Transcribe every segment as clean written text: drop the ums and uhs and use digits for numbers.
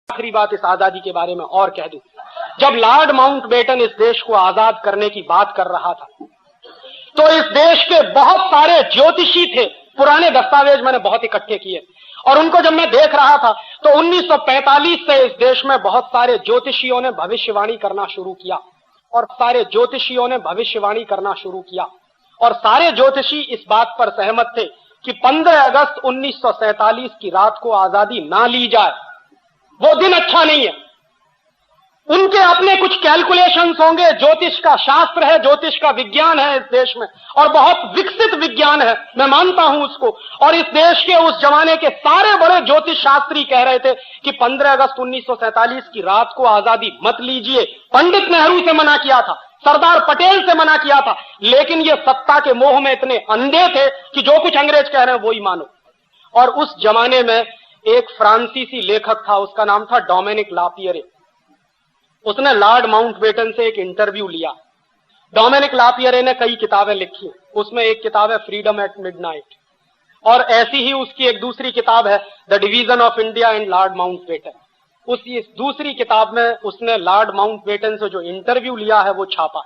आखिरी बात इस आजादी के बारे में और कह दूं। जब लॉर्ड माउंटबेटन इस देश को आजाद करने की बात कर रहा था तो इस देश के बहुत सारे ज्योतिषी थे, पुराने दस्तावेज मैंने बहुत इकट्ठे किए और उनको जब मैं देख रहा था तो 1945 से इस देश में बहुत सारे ज्योतिषियों ने भविष्यवाणी करना शुरू किया और सारे ज्योतिषी इस बात पर सहमत थे कि 15 अगस्त 1947 की रात को आजादी ना ली जाए, वो दिन अच्छा नहीं है। उनके अपने कुछ कैलकुलेशंस होंगे, ज्योतिष का शास्त्र है, ज्योतिष का विज्ञान है इस देश में और बहुत विकसित विज्ञान है, मैं मानता हूं उसको। और इस देश के उस जमाने के सारे बड़े ज्योतिष शास्त्री कह रहे थे कि 15 अगस्त 1947 की रात को आजादी मत लीजिए। पंडित नेहरू से मना किया था, सरदार पटेल से मना किया था, लेकिन ये सत्ता के मोह में इतने अंधे थे कि जो कुछ अंग्रेज कह रहे हैं वो ही मानो। और उस जमाने में एक फ्रांसीसी लेखक था, उसका नाम था डोमिनिक लापियरे। उसने लॉर्ड माउंटबेटन से एक इंटरव्यू लिया। डोमिनिक लापियरे ने कई किताबें लिखी, उसमें एक किताब है फ्रीडम एट मिडनाइट और ऐसी ही उसकी एक दूसरी किताब है the division of India and Lord Mountbatten. उसी दूसरी किताब में उसने लॉर्ड माउंटबेटन से जो इंटरव्यू लिया है वो छापा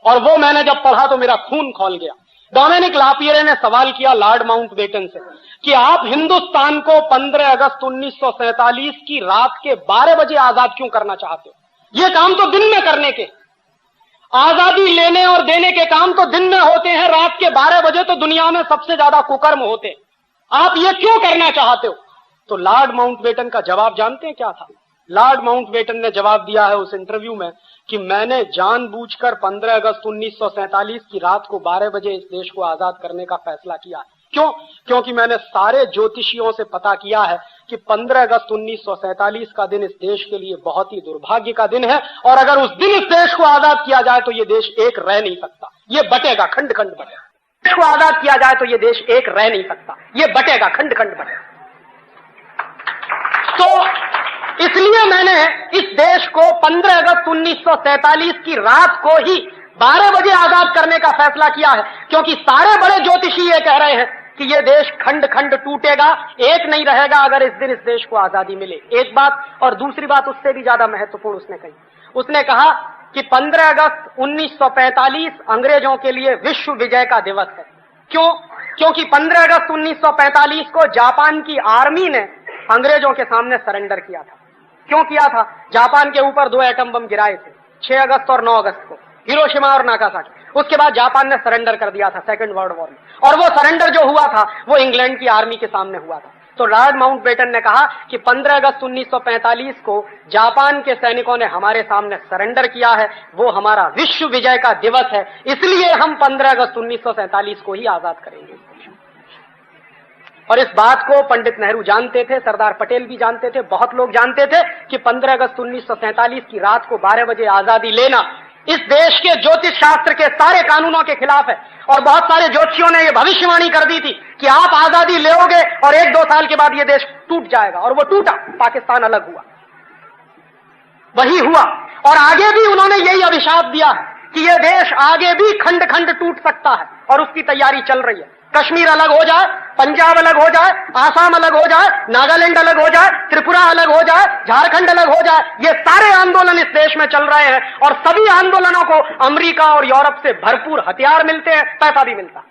और वो मैंने जब पढ़ा तो मेरा खून खौल गया। डोमिनिक लापियरे ने सवाल किया लॉर्ड माउंटबेटन से कि आप हिंदुस्तान को 15 अगस्त 1947 की रात के 12 बजे आजाद क्यों करना चाहते हो? ये काम तो दिन में करने के, आजादी लेने और देने के काम तो दिन में होते हैं, रात के 12 बजे तो दुनिया में सबसे ज्यादा कुकर्म होते हैं, आप ये क्यों करना चाहते हो? तो लॉर्ड माउंटबेटन का जवाब जानते हैं क्या था? लॉर्ड माउंटबेटन ने जवाब दिया है उस इंटरव्यू में कि मैंने जानबूझकर 15 अगस्त 1947 की रात को 12 बजे इस देश को आजाद करने का फैसला किया है। क्यों? क्योंकि मैंने सारे ज्योतिषियों से पता किया है कि 15 अगस्त 1947 का दिन इस देश के लिए बहुत ही दुर्भाग्य का दिन है और अगर उस दिन इस देश को आजाद किया जाए तो ये देश एक रह नहीं सकता, ये बटेगा, खंड खंड बटेगा। देश को आजाद किया जाए तो ये देश एक रह नहीं सकता, ये बटेगा, खंड खंड बटेगा। तो इसलिए मैंने इस देश को 15 अगस्त 1947 की रात को ही 12 बजे आजाद करने का फैसला किया है, क्योंकि सारे बड़े ज्योतिषी ये कह रहे हैं कि ये देश खंड खंड टूटेगा, एक नहीं रहेगा अगर इस दिन इस देश को आजादी मिले। एक बात, और दूसरी बात उससे भी ज्यादा महत्वपूर्ण उसने कही। उसने कहा कि 15 अगस्त 1945 अंग्रेजों के लिए विश्व विजय का दिवस है। क्यों? क्योंकि 15 अगस्त 1945 को जापान की आर्मी ने अंग्रेजों के सामने सरेंडर किया था। क्यों किया था? जापान के ऊपर 2 एटम बम गिराए थे 6 अगस्त और 9 अगस्त को, हिरोशिमा और नागासाकी। उसके बाद जापान ने सरेंडर कर दिया था सेकेंड वर्ल्ड वॉर में, और वो सरेंडर जो हुआ था वो इंग्लैंड की आर्मी के सामने हुआ था। तो लॉर्ड माउंटबेटन ने कहा कि 15 अगस्त 1945 को जापान के सैनिकों ने हमारे सामने सरेंडर किया है, वो हमारा विश्व विजय का दिवस है, इसलिए हम 15 अगस्त 1947 को ही आजाद करेंगे। और इस बात को पंडित नेहरू जानते थे, सरदार पटेल भी जानते थे, बहुत लोग जानते थे कि 15 अगस्त 1947 की रात को 12 बजे आजादी लेना इस देश के ज्योतिष शास्त्र के सारे कानूनों के खिलाफ है। और बहुत सारे ज्योतिषियों ने यह भविष्यवाणी कर दी थी कि आप आजादी लेोगे और 1-2 साल के बाद यह देश टूट जाएगा, और वो टूटा, पाकिस्तान अलग हुआ, वही हुआ। और आगे भी उन्होंने यही अभिशाप दिया कि यह देश आगे भी खंड खंड टूट सकता है, और उसकी तैयारी चल रही है। कश्मीर अलग हो जाए, पंजाब अलग हो जाए, आसाम अलग हो जाए, नागालैंड अलग हो जाए, त्रिपुरा अलग हो जाए, झारखंड अलग हो जाए, ये सारे आंदोलन इस देश में चल रहे हैं। और सभी आंदोलनों को अमेरिका और यूरोप से भरपूर हथियार मिलते हैं, पैसा भी मिलता है।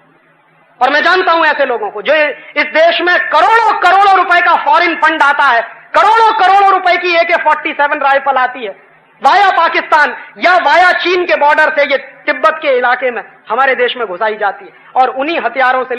और मैं जानता हूं ऐसे लोगों को जो इस देश में करोड़ों करोड़ों रुपए का फॉरेन फंड आता है, करोड़ों करोड़ों रुपए की AK-47 राइफल आती है वाया पाकिस्तान या वाया चीन के बॉर्डर से, ये तिब्बत के इलाके में हमारे देश में घुसाई जाती है, और उन्हीं हथियारों से